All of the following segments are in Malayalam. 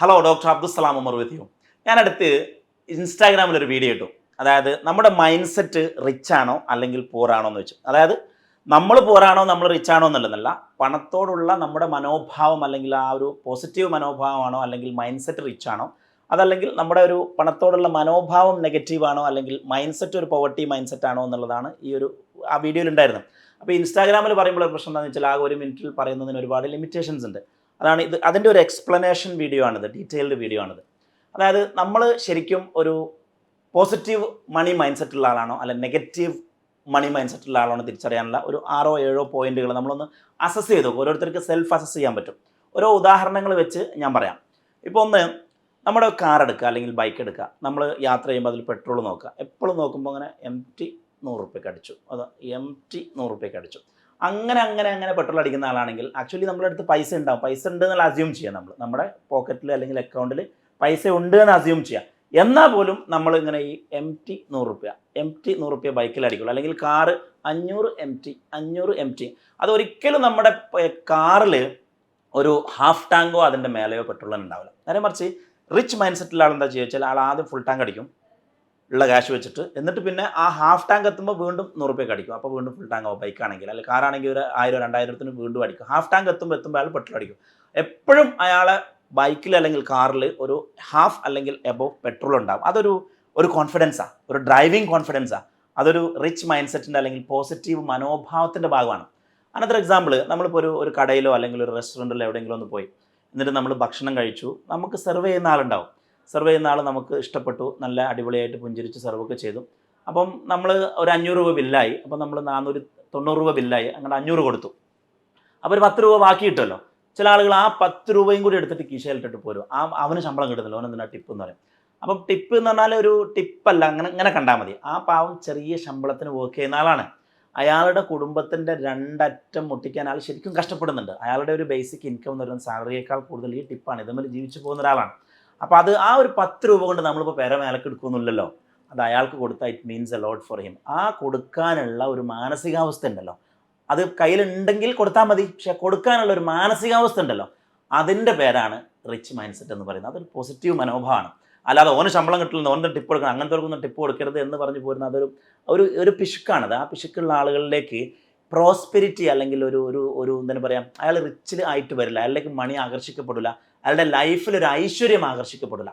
Hello doctor Abdussalam Umar with you. ഞാനടുത്ത് ഇൻസ്റ്റാഗ്രാമിലൊരു വീഡിയോ ഇട്ടു. അതായത് നമ്മുടെ മൈൻഡ് സെറ്റ് റിച്ച് ആണോ അല്ലെങ്കിൽ പോറാണോ എന്ന് വെച്ചു. അതായത് നമ്മൾ പോറാണോ നമ്മൾ റിച്ച് ആണോ എന്നുള്ളതല്ല, പണത്തോടുള്ള നമ്മുടെ മനോഭാവം അല്ലെങ്കിൽ ആ ഒരു പോസിറ്റീവ് മനോഭാവമാണോ അല്ലെങ്കിൽ മൈൻഡ് സെറ്റ് റിച്ച് ആണോ, അതല്ലെങ്കിൽ നമ്മുടെ ഒരു പണത്തോടുള്ള മനോഭാവം നെഗറ്റീവ് ആണോ അല്ലെങ്കിൽ മൈൻഡ് സെറ്റ് ഒരു പോവർട്ടി മൈൻഡ് സെറ്റ് ആണോ എന്നുള്ളതാണ് ഈ ഒരു ആ വീഡിയോയിൽ ഉണ്ടായിരുന്നത്. അപ്പോൾ ഇൻസ്റ്റാഗ്രാമിൽ പറയുമ്പോൾ ഒരു പ്രശ്നം എന്താണെന്ന് വെച്ചാൽ ആ ഒരു മിനിറ്റിൽ പറയുന്നതിന് ഒരുപാട് ലിമിറ്റേഷൻസ് ഉണ്ട്. അതാണ് ഇത്, അതിൻ്റെ ഒരു എക്സ്പ്ലനേഷൻ വീഡിയോ ആണിത്, ഡീറ്റെയിൽഡ് വീഡിയോ ആണിത്. അതായത് നമ്മൾ ശരിക്കും ഒരു പോസിറ്റീവ് മണി മൈൻഡ് സെറ്റുള്ള ആളാണോ അല്ല നെഗറ്റീവ് മണി മൈൻഡ് സെറ്റുള്ള ആളാണോ തിരിച്ചറിയാനുള്ള ഒരു 6-7 പോയിന്റുകൾ നമ്മളൊന്ന് അസസ് ചെയ്ത് നോക്കും. ഓരോരുത്തർക്ക് സെൽഫ് അസസ് ചെയ്യാൻ പറ്റും. ഓരോ ഉദാഹരണങ്ങൾ വെച്ച് ഞാൻ പറയാം. ഇപ്പോൾ ഒന്ന്, നമ്മുടെ കാർ എടുക്കുക അല്ലെങ്കിൽ ബൈക്ക് എടുക്കുക. നമ്മൾ യാത്ര ചെയ്യുമ്പോൾ അതിൽ പെട്രോൾ നോക്കുക. എപ്പോഴും നോക്കുമ്പോൾ അങ്ങനെ എം ടി 100 റുപ്യക്ക് അടിച്ചു, അത് എം ടി 100 റുപ്യക്ക് അടിച്ചു, അങ്ങനെ പെട്രോൾ അടിക്കുന്ന ആളാണെങ്കിൽ ആക്ച്വലി നമ്മുടെ അടുത്ത് പൈസ ഉണ്ടാവും. പൈസ ഉണ്ട് എന്നുള്ള അസ്യൂം ചെയ്യാം. നമ്മുടെ പോക്കറ്റിൽ അല്ലെങ്കിൽ അക്കൗണ്ടിൽ പൈസ ഉണ്ട് എന്ന് അസ്യൂം ചെയ്യാം. എന്നാൽ പോലും നമ്മൾ ഇങ്ങനെ ഈ എം ടി 100 റുപ്യ ബൈക്കിൽ അടിക്കുള്ളൂ. അല്ലെങ്കിൽ കാറ് 500 എം ടി. അതൊരിക്കലും നമ്മുടെ കാറിൽ ഒരു ഹാഫ് ടാങ്കോ അതിൻ്റെ മേലെയോ പെട്രോൾ ഉണ്ടാവില്ല. നേരെ മറിച്ച് റിച്ച് മൈൻഡ് സെറ്റിലുള്ള ആൾ എന്താ ചെയ്യുക വെച്ചാൽ ആൾ ആദ്യം ഫുൾ ടാങ്ക് അടിക്കും ഉള്ള ക്യാഷ് വെച്ചിട്ട്. എന്നിട്ട് പിന്നെ ആ ഹാഫ് ടാങ്ക് എത്തുമ്പോൾ വീണ്ടും 100 റുപ്യക്ക് അടിക്കും. അപ്പോൾ വീണ്ടും ഫുൾ ടാങ്ക് ആവും. ബൈക്കാണെങ്കിൽ അല്ലെങ്കിൽ കാറാണെങ്കിൽ ഒരു 1000-2000 വീണ്ടും അടിക്കും. ഹാഫ് ടാങ്ക് എത്തുമ്പോൾ അയാൾ പെട്രോൾ അടിക്കും. എപ്പോഴും അയാളെ ബൈക്കിൽ അല്ലെങ്കിൽ കാറിൽ ഒരു ഹാഫ് അല്ലെങ്കിൽ എബോവ് പെട്രോൾ ഉണ്ടാവും. അതൊരു കോൺഫിഡൻസാണ്, ഒരു ഡ്രൈവിംഗ് കോൺഫിഡൻസാണ്. അതൊരു റിച്ച് മൈൻഡ് സെറ്റിൻ്റെ അല്ലെങ്കിൽ പോസിറ്റീവ് മനോഭാവത്തിൻ്റെ ഭാഗമാണ്. അനദർ എക്സാമ്പിൾ, നമ്മളിപ്പോൾ ഒരു കടയിലോ അല്ലെങ്കിൽ ഒരു റെസ്റ്റോറൻറ്റിലോ എവിടെയെങ്കിലും ഒന്ന് പോയി, എന്നിട്ട് നമ്മൾ ഭക്ഷണം കഴിച്ചു. നമുക്ക് സെർവ് ചെയ്യുന്ന ആളുണ്ടാവും. സെർവ് ചെയ്യുന്ന ആൾ നമുക്ക് ഇഷ്ടപ്പെട്ടു, നല്ല അടിപൊളിയായിട്ട് പുഞ്ചിരിച്ച് സെർവൊക്കെ ചെയ്തു. അപ്പം നമ്മൾ ഒരു 500 രൂപ ബില്ലായി. അപ്പം നമ്മൾ 490 രൂപ ബില്ലായി, അങ്ങനെ 500 കൊടുത്തു. അപ്പോൾ ഒരു 10 രൂപ ബാക്കി കിട്ടുമല്ലോ. ചില ആളുകൾ ആ 10 രൂപയും കൂടി എടുത്തിട്ട് കീശയിലിട്ടിട്ട് പോരും. അവന് ശമ്പളം കിട്ടുന്നില്ല, അവൻ എന്തിനാ ടിപ്പ് എന്ന് പറയും. അപ്പം ടിപ്പ് എന്ന് പറഞ്ഞാൽ ഒരു ടിപ്പല്ല, അങ്ങനെ കണ്ടാൽ മതി. ആ പാവം ചെറിയ ശമ്പളത്തിന് വർക്ക് ചെയ്യുന്ന ആളാണ്. അയാളുടെ കുടുംബത്തിൻ്റെ രണ്ടറ്റം മുട്ടിക്കാൻ അയാൾ ശരിക്കും കഷ്ടപ്പെടുന്നുണ്ട്. അയാളുടെ ഒരു ബേസിക് ഇൻകം എന്ന് പറയുന്നത് സാലറിയേക്കാൾ കൂടുതൽ ഈ ടിപ്പാണ്. ഇതുമേൽ ജീവിച്ചു പോകുന്ന ഒരാളാണ്. അപ്പോൾ ആ ഒരു 10 രൂപ കൊണ്ട് നമ്മളിപ്പോൾ പേര മേലക്ക് എടുക്കുന്നില്ലല്ലോ. അത് അയാൾക്ക് കൊടുത്താൽ it means a lot for him. ആ കൊടുക്കാനുള്ള ഒരു മാനസികാവസ്ഥ ഉണ്ടല്ലോ, അത് കയ്യിലുണ്ടെങ്കിൽ കൊടുത്താൽ മതി. പക്ഷേ കൊടുക്കാനുള്ള ഒരു മാനസികാവസ്ഥ ഉണ്ടല്ലോ, അതിൻ്റെ പേരാണ് റിച്ച് മൈൻഡ് സെറ്റ് എന്ന് പറയുന്നത്. അതൊരു പോസിറ്റീവ് മനോഭാവമാണ്. അല്ലാതെ ഓന് ശമ്പളം കിട്ടില്ല, ഓൻ്റെ ടിപ്പ് കൊടുക്കണം, അങ്ങനത്തെ ടിപ്പ് കൊടുക്കരുത് എന്ന് പറഞ്ഞു പോരുന്ന ഒരു പിശുക്കാണത്. ആ പിശുക്കുള്ള ആളുകളിലേക്ക് പ്രോസ്പെരിറ്റി അല്ലെങ്കിൽ ഒരു എന്താണ് പറയുക, അയാൾ റിച്ചിൽ ആയിട്ട് വരില്ല, അയാളിലേക്ക് മണി ആകർഷിക്കപ്പെടില്ല, അയാളുടെ ലൈഫിൽ ഒരു ഐശ്വര്യം ആകർഷിക്കപ്പെടില്ല.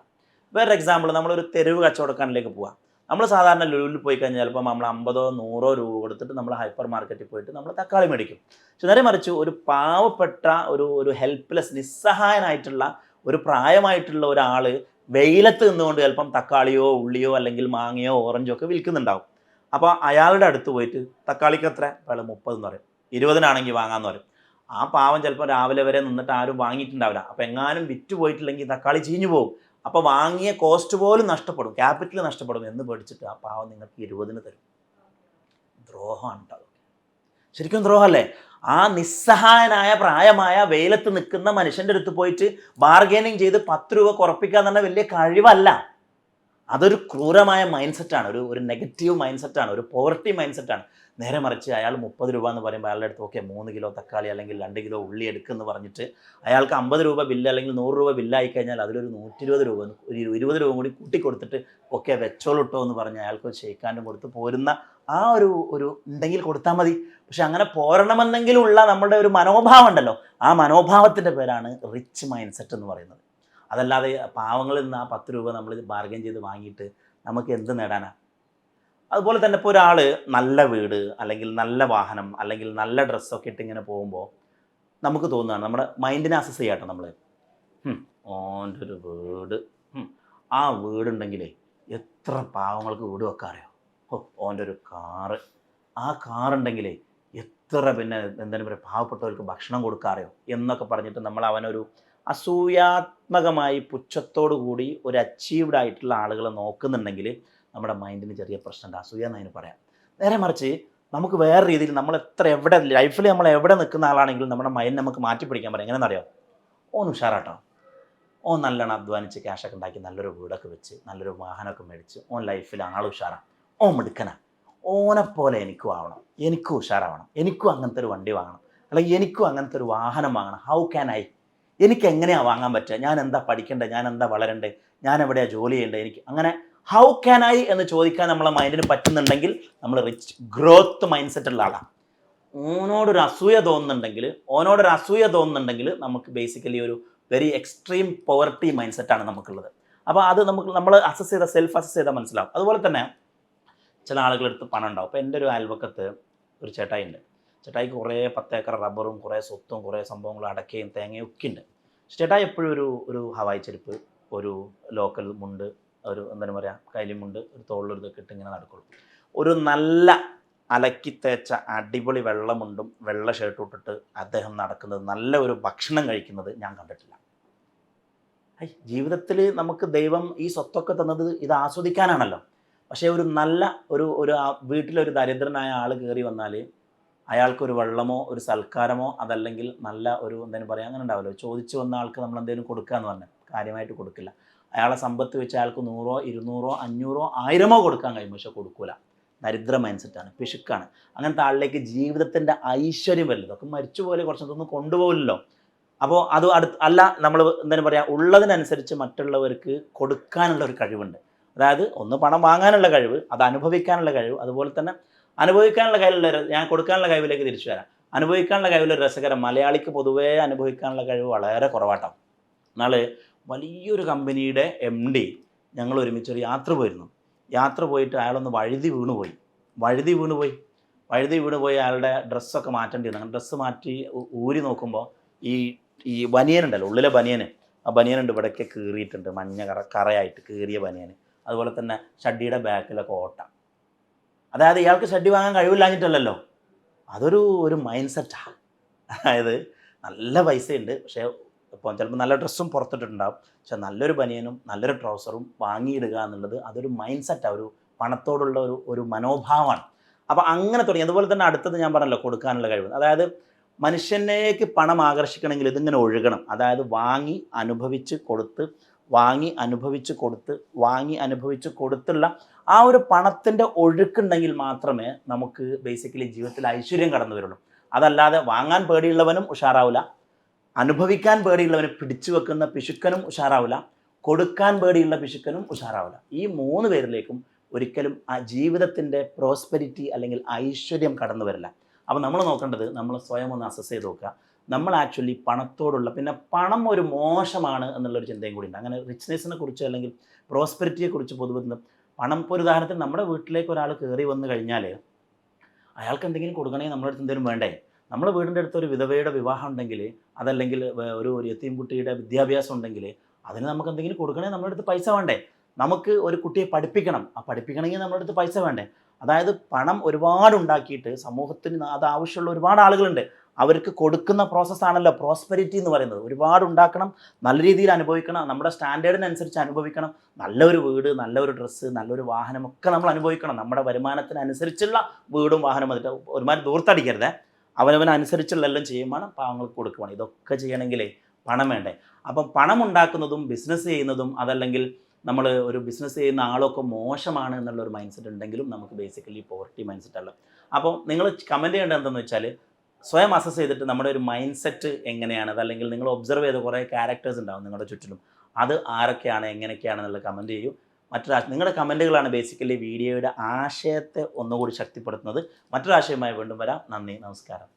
വേറൊരു എക്സാമ്പിൾ, നമ്മളൊരു തെരുവ് കച്ചവടക്കാരനിലേക്ക് പോവാം. നമ്മൾ സാധാരണ ലുലുവിൽ പോയി കഴിഞ്ഞാൽ ചിലപ്പോൾ നമ്മൾ 50-100 രൂപ കൊടുത്തിട്ട് നമ്മൾ ഹൈപ്പർ മാർക്കറ്റിൽ പോയിട്ട് നമ്മൾ തക്കാളി മേടിക്കും. പക്ഷെ നേരെ മറിച്ച് ഒരു പാവപ്പെട്ട ഒരു ഹെൽപ്ലെസ് നിസ്സഹായനായിട്ടുള്ള ഒരു പ്രായമായിട്ടുള്ള ഒരാൾ വെയിലത്ത് നിന്നുകൊണ്ട് ചിലപ്പം തക്കാളിയോ ഉള്ളിയോ അല്ലെങ്കിൽ മാങ്ങയോ ഓറഞ്ചോ ഒക്കെ വിൽക്കുന്നുണ്ടാവും. അപ്പോൾ അയാളുടെ അടുത്ത് പോയിട്ട് തക്കാളിക്ക് എത്ര, അയാൾ 30 എന്ന് പറയും, 20-നാണെങ്കിൽ വാങ്ങാമെന്ന് പറയും. ആ പാവം ചിലപ്പോൾ രാവിലെ വരെ നിന്നിട്ട് ആരും വാങ്ങിയിട്ടുണ്ടാവില്ല. അപ്പോൾ എങ്ങാനും വിറ്റ് പോയിട്ടില്ലെങ്കിൽ തക്കാളി ചീഞ്ഞു പോകും. അപ്പോൾ വാങ്ങിയ കോസ്റ്റ് പോലും നഷ്ടപ്പെടും, ക്യാപിറ്റൽ നഷ്ടപ്പെടും എന്ന് പേടിച്ചിട്ട് ആ പാവം നിങ്ങൾക്ക് 20-ന് തരും. ദ്രോഹമാണ് കേട്ടോ. ശരിക്കും ദ്രോഹമല്ലേ? ആ നിസ്സഹായനായ പ്രായമായ വെയിലത്ത് നിൽക്കുന്ന മനുഷ്യൻ്റെ അടുത്ത് പോയിട്ട് ബാർഗൈനിങ് ചെയ്ത് 10 രൂപ കുറപ്പിക്കുക എന്ന് പറഞ്ഞാൽ വലിയ കഴിവല്ല. അതൊരു ക്രൂരമായ മൈൻഡ് സെറ്റാണ്, ഒരു നെഗറ്റീവ് മൈൻഡ് സെറ്റാണ്, ഒരു പോവർട്ടി മൈൻഡ് സെറ്റാണ്. നേരെ മറിച്ച് അയാൾ 30 രൂപ എന്ന് പറയുമ്പോൾ അയാളുടെ അടുത്ത് ഓക്കെ 3 കിലോ തക്കാളി അല്ലെങ്കിൽ 2 കിലോ ഉള്ളി എടുക്കുമെന്ന് പറഞ്ഞിട്ട് അയാൾക്ക് 50 രൂപ ബില്ല് അല്ലെങ്കിൽ 100 രൂപ ബില്ലായി കഴിഞ്ഞാൽ അതിലൊരു 120 രൂപ, ഒരു 20 രൂപ കൂടി കൂട്ടിക്കൊടുത്തിട്ട് ഓക്കെ വെച്ചോളിട്ടോ എന്ന് പറഞ്ഞ് അയാൾക്ക് ഷെയ്ക്കാനും കൊടുത്ത് പോരുന്ന ആ ഒരു ഉണ്ടെങ്കിൽ കൊടുത്താൽ മതി. പക്ഷെ അങ്ങനെ പോരണമെന്നെങ്കിലുള്ള നമ്മുടെ ഒരു മനോഭാവം ഉണ്ടല്ലോ, ആ മനോഭാവത്തിൻ്റെ പേരാണ് റിച്ച് മൈൻഡ് സെറ്റ് എന്ന് പറയുന്നത്. അതല്ലാതെ പാവങ്ങളിൽ നിന്ന് ആ 10 രൂപ നമ്മൾ ബാർഗൈൻ ചെയ്ത് വാങ്ങിയിട്ട് നമുക്ക് എന്ത് നേടാനാണ്? അതുപോലെ തന്നെ ഇപ്പോൾ ഒരാൾ നല്ല വീട് അല്ലെങ്കിൽ നല്ല വാഹനം അല്ലെങ്കിൽ നല്ല ഡ്രസ്സൊക്കെ ഇട്ട് ഇങ്ങനെ പോകുമ്പോൾ നമുക്ക് തോന്നുകയാണ്, നമ്മുടെ മൈൻഡിനെ അസസ് ചെയ്യാട്ടോ നമ്മൾ, ഓൻ്റെ ഒരു വീട്, ആ വീടുണ്ടെങ്കിലേ എത്ര പാവങ്ങൾക്ക് വീട് വെക്കാൻ അറിയോ, ഓൻ്റെ ഒരു കാറ്, ആ കാറുണ്ടെങ്കിലേ എത്ര പിന്നെ എന്താണ് പറയുക പാവപ്പെട്ടവർക്ക് ഭക്ഷണം കൊടുക്കാൻ അറിയോ എന്നൊക്കെ പറഞ്ഞിട്ട് നമ്മൾ അവനൊരു അസൂയാത്മകമായി പുച്ഛത്തോടു കൂടി ഒരു അച്ചീവ്ഡ് ആയിട്ടുള്ള ആളുകളെ നോക്കുന്നുണ്ടെങ്കിൽ നമ്മുടെ മൈൻഡിന് ചെറിയ പ്രശ്നമുണ്ട്. അസൂയ എന്നതിന് പറയാം. നേരെ മറിച്ച് നമുക്ക് വേറെ രീതിയിൽ നമ്മൾ എവിടെ ലൈഫിൽ നമ്മൾ എവിടെ നിൽക്കുന്ന ആളാണെങ്കിലും നമ്മുടെ മൈൻഡ് നമുക്ക് മാറ്റിപ്പിടിക്കാൻ പറയാം. എങ്ങനെയെന്നറിയോ? ഓൻ ഉഷാറാട്ടോ, ഓൻ നല്ലോണം അധ്വാനിച്ച് ക്യാഷൊക്കെ ഉണ്ടാക്കി നല്ലൊരു വീടൊക്കെ വെച്ച് നല്ലൊരു വാഹനമൊക്കെ മേടിച്ച് ഓൻ ലൈഫിൽ ആൾ ഉഷാറാണ്, ഓൻ മിടുക്കനാണ്, ഓനെപ്പോലെ എനിക്കും ആവണം, എനിക്കും ഉഷാറാവണം, എനിക്കും അങ്ങനത്തെ ഒരു വണ്ടി വാങ്ങണം, അല്ലെങ്കിൽ എനിക്കും അങ്ങനത്തെ ഒരു വാഹനം വാങ്ങണം. How can I? എനിക്ക് എങ്ങനെയാണ് വാങ്ങാൻ പറ്റുക, ഞാൻ എന്താ പഠിക്കേണ്ടത്, ഞാൻ എന്താ വളരേണ്ടത്, ഞാൻ എവിടെയാണ് ജോലി ചെയ്യേണ്ടത്, എനിക്ക് അങ്ങനെ ഹൗ ക്യാൻ ഐ എന്ന് ചോദിക്കാൻ നമ്മളെ മൈൻഡിന് പറ്റുന്നുണ്ടെങ്കിൽ നമ്മൾ റിച്ച് ഗ്രോത്ത് മൈൻഡ് സെറ്റ് ഉള്ള ആളാണ്. ഓനോടൊരു അസൂയ തോന്നുന്നുണ്ടെങ്കിൽ നമുക്ക് ബേസിക്കലി ഒരു വെരി എക്സ്ട്രീം പോവർട്ടി മൈൻഡ് സെറ്റാണ് നമുക്കുള്ളത്. അപ്പോൾ അത് നമ്മൾ സെൽഫ് അസസ് ചെയ്താൽ മനസ്സിലാവും. അതുപോലെ തന്നെ ചില ആളുകളെടുത്ത് പണം ഉണ്ടാവും. അപ്പോൾ എൻ്റെ ഒരു അയൽവക്കത്ത് ഒരു ചേട്ടായി ഉണ്ട്. ചേട്ടായിക്ക് കുറേ 10 ഏക്കർ റബ്ബറും കുറേ സ്വത്തും കുറേ സംഭവങ്ങളും അടക്കയും തേങ്ങയും ഒക്കെ ഉണ്ട്. ചേട്ടായി എപ്പോഴും ഒരു ഹവായി ചെരുപ്പ്, ഒരു ലോക്കൽ മുണ്ട്, ഒരു എന്താണ് പറയുക കൈലിമുണ്ട്, ഒരു തോളിലൊരു ഇതൊക്കെ ഇട്ട് ഇങ്ങനെ നടക്കുള്ളൂ. ഒരു നല്ല അലക്കി തേച്ച അടിപൊളി വെള്ളമുണ്ടും വെള്ള ഷർട്ടും ഇട്ടിട്ട് അദ്ദേഹം നടക്കുന്നത്, നല്ല ഒരു ഭക്ഷണം കഴിക്കുന്നത് ഞാൻ കണ്ടിട്ടില്ല. ജീവിതത്തിൽ നമുക്ക് ദൈവം ഈ സ്വത്തൊക്കെ തന്നത് ഇത് ആസ്വദിക്കാനാണല്ലോ. പക്ഷേ ഒരു നല്ല ഒരു വീട്ടിലൊരു ദരിദ്രനായ ആൾ കയറി വന്നാൽ അയാൾക്കൊരു വെള്ളമോ ഒരു സൽക്കാരമോ അതല്ലെങ്കിൽ നല്ല ഒരു എന്തെങ്കിലും പറയുക അങ്ങനെ ഉണ്ടാവുമല്ലോ, ചോദിച്ചു വന്ന ആൾക്ക് നമ്മൾ എന്തെങ്കിലും കൊടുക്കുക എന്ന് പറഞ്ഞാൽ കാര്യമായിട്ട് കൊടുക്കില്ല. അയാളെ സമ്പത്ത് വെച്ച് അയാൾക്ക് 100, 200, 500, 1000 കൊടുക്കാൻ കഴിയും, പക്ഷെ കൊടുക്കൂല. ദരിദ്ര മൈൻഡ് സെറ്റാണ്, പിശുക്കാണ്. അങ്ങനത്തെ ആളിലേക്ക് ജീവിതത്തിൻ്റെ ഐശ്വര്യം വരില്ല. ഇതൊക്കെ മരിച്ചു പോലെ കുറച്ചൊന്നും കൊണ്ടുപോകില്ലല്ലോ. അപ്പോൾ അത് അല്ല, നമ്മൾ എന്താണ് പറയുക, ഉള്ളതിനനുസരിച്ച് മറ്റുള്ളവർക്ക് കൊടുക്കാനുള്ള ഒരു കഴിവുണ്ട്. അതായത് ഒന്ന് പണം വാങ്ങാനുള്ള കഴിവ്, അത് അനുഭവിക്കാനുള്ള കഴിവ്, അതുപോലെ തന്നെ അനുഭവിക്കാനുള്ള കഴിവുള്ള, ഞാൻ കൊടുക്കാനുള്ള കഴിവിലേക്ക് തിരിച്ചു വരാം. അനുഭവിക്കാനുള്ള കഴിവിലൊരു രസകരം, മലയാളിക്ക് പൊതുവേ അനുഭവിക്കാനുള്ള കഴിവ് വളരെ കുറവാട്ടോ. എന്നാൽ വലിയൊരു കമ്പനിയുടെ MD ഞങ്ങൾ ഒരുമിച്ചൊരു യാത്ര പോയിരുന്നു. യാത്ര പോയിട്ട് അയാളൊന്ന് വഴുതി വീണുപോയി അയാളുടെ ഡ്രസ്സൊക്കെ മാറ്റേണ്ടി വന്നു. അങ്ങനെ ഡ്രസ്സ് മാറ്റി ഊരി നോക്കുമ്പോൾ ഈ ബനിയനുണ്ടല്ലോ, ഉള്ളിലെ ബനിയന്, ആ ബനിയനുണ്ട് ഇവിടെയൊക്കെ കീറിയിട്ടുണ്ട്, മഞ്ഞ കറയായിട്ട് കീറിയ ബനിയന്. അതുപോലെ തന്നെ ഷഡ്ഡിയുടെ ബാക്കിലെ കോട്ട. അതായത് ഇയാൾക്ക് ഷഡ്ഡി വാങ്ങാൻ കഴിവില്ലാഞ്ഞിട്ടല്ലല്ലോ, ഒരു മൈൻഡ് സെറ്റാണ്. അതായത് നല്ല പൈസയുണ്ട്, പക്ഷേ ഇപ്പോൾ ചിലപ്പോൾ നല്ല ഡ്രസ്സും പുറത്തിട്ടുണ്ടാവും, പക്ഷെ നല്ലൊരു ബനിയനും നല്ലൊരു ട്രൗസറും വാങ്ങിയിടുക എന്നുള്ളത് അതൊരു മൈൻഡ് സെറ്റാണ്, ഒരു പണത്തോടുള്ള ഒരു മനോഭാവമാണ്. അപ്പോൾ അങ്ങനെ തുടങ്ങി. അതുപോലെ തന്നെ അടുത്തത് ഞാൻ പറഞ്ഞല്ലോ, കൊടുക്കാനുള്ള കഴിവ്. അതായത് മനുഷ്യനേക്ക് പണം ആകർഷിക്കണമെങ്കിൽ ഇതിങ്ങനെ ഒഴുകണം. അതായത് വാങ്ങി അനുഭവിച്ച് കൊടുത്തുള്ള ആ ഒരു പണത്തിൻ്റെ ഒഴുക്കുണ്ടെങ്കിൽ മാത്രമേ നമുക്ക് ബേസിക്കലി ജീവിതത്തിൽ ഐശ്വര്യം കടന്നു വരുള്ളൂ. അതല്ലാതെ വാങ്ങാൻ പേടിയുള്ളവനും ഉഷാറാവില്ല, അനുഭവിക്കാൻ പേടിയുള്ളവന് പിടിച്ചു വെക്കുന്ന പിശുക്കനും ഉഷാറാവില്ല, കൊടുക്കാൻ പേടിയുള്ള പിശുക്കനും ഉഷാറാവില്ല. ഈ 3 പേരിലേക്കും ഒരിക്കലും ആ ജീവിതത്തിൻ്റെ പ്രോസ്പെരിറ്റി അല്ലെങ്കിൽ ഐശ്വര്യം കടന്നു വരില്ല. അപ്പോൾ നമ്മൾ നോക്കേണ്ടത്, നമ്മൾ സ്വയം ഒന്ന് അസസ് ചെയ്ത് നോക്കുക. നമ്മൾ ആക്ച്വലി പണത്തോടുള്ള, പിന്നെ പണം ഒരു മോശമാണ് എന്നുള്ളൊരു ചിന്തയും കൂടി ഉണ്ട്. അങ്ങനെ റിച്ച്നെസ്സിനെ കുറിച്ച് അല്ലെങ്കിൽ പ്രോസ്പെരിറ്റിയെക്കുറിച്ച് പൊതുവെ പണം, ഇപ്പോൾ ഒരു ഉദാഹരണത്തിന് നമ്മുടെ വീട്ടിലേക്ക് ഒരാൾ കയറി വന്നു കഴിഞ്ഞാൽ അയാൾക്ക് എന്തെങ്കിലും കൊടുക്കണമെങ്കിൽ നമ്മുടെ അടുത്ത് എന്തെങ്കിലും വേണ്ടേ? നമ്മുടെ വീടിൻ്റെ അടുത്ത് ഒരു വിധവയുടെ വിവാഹം ഉണ്ടെങ്കിൽ, അതല്ലെങ്കിൽ ഒരു യത്തീം കുട്ടിയുടെ വിദ്യാഭ്യാസം ഉണ്ടെങ്കിൽ അതിന് നമുക്ക് എന്തെങ്കിലും കൊടുക്കണമെങ്കിൽ നമ്മുടെ അടുത്ത് പൈസ വേണ്ടേ? നമുക്ക് ഒരു കുട്ടിയെ പഠിപ്പിക്കണം, ആ പഠിപ്പിക്കണമെങ്കിൽ നമ്മുടെ അടുത്ത് പൈസ വേണ്ടേ? അതായത് പണം ഒരുപാട് ഉണ്ടാക്കിയിട്ട് സമൂഹത്തിന് അത് ആവശ്യമുള്ള ഒരുപാട് ആളുകളുണ്ട്, അവർക്ക് കൊടുക്കുന്ന പ്രോസസ്സാണല്ലോ പ്രോസ്പെരിറ്റി എന്ന് പറയുന്നത്. ഒരുപാട് ഉണ്ടാക്കണം, നല്ല രീതിയിൽ അനുഭവിക്കണം, നമ്മുടെ സ്റ്റാൻഡേർഡിനനുസരിച്ച് അനുഭവിക്കണം. നല്ലൊരു വീട്, നല്ലൊരു ഡ്രസ്സ്, നല്ലൊരു വാഹനമൊക്കെ നമ്മൾ അനുഭവിക്കണം. നമ്മുടെ വരുമാനത്തിനനുസരിച്ചുള്ള വീടും വാഹനം വന്നിട്ട് ഒരുമാതിരി ദൂർത്തടിക്കരുത്. അവനവനനുസരിച്ചുള്ള എല്ലാം ചെയ്യുമ്പോൾ പാവങ്ങൾക്ക് കൊടുക്കുകയാണ്. ഇതൊക്കെ ചെയ്യണമെങ്കിലേ പണം വേണ്ടേ? അപ്പം പണം ഉണ്ടാക്കുന്നതും ബിസിനസ് ചെയ്യുന്നതും, അതല്ലെങ്കിൽ നമ്മൾ ഒരു ബിസിനസ് ചെയ്യുന്ന ആളൊക്കെ മോശമാണ് എന്നുള്ളൊരു മൈൻഡ് സെറ്റ് ഉണ്ടെങ്കിലും നമുക്ക് ബേസിക്കലി പോവർട്ടി മൈൻഡ് സെറ്റ് അല്ല. അപ്പോൾ നിങ്ങൾ കമൻറ്റ് ചെയ്യേണ്ടത് എന്താണെന്ന് വെച്ചാൽ, സ്വയം അസസ് ചെയ്തിട്ട് നമ്മുടെ ഒരു മൈൻഡ് സെറ്റ് എങ്ങനെയാണ്, അതല്ലെങ്കിൽ നിങ്ങൾ ഒബ്സർവ് ചെയ്ത കുറേ ക്യാരക്ടേഴ്സ് ഉണ്ടാവും നിങ്ങളുടെ ചുറ്റിലും, അത് ആരൊക്കെയാണ് എങ്ങനെയൊക്കെയാണെന്നുള്ള കമൻറ്റ് ചെയ്യൂ. നിങ്ങളുടെ കമൻറ്റുകളാണ് ബേസിക്കലി വീഡിയോയുടെ ആശയത്തെ ഒന്നുകൂടി ശക്തിപ്പെടുത്തുന്നത്. മറ്റൊരാശയമായി വീണ്ടും വരാം. നന്ദി, നമസ്കാരം.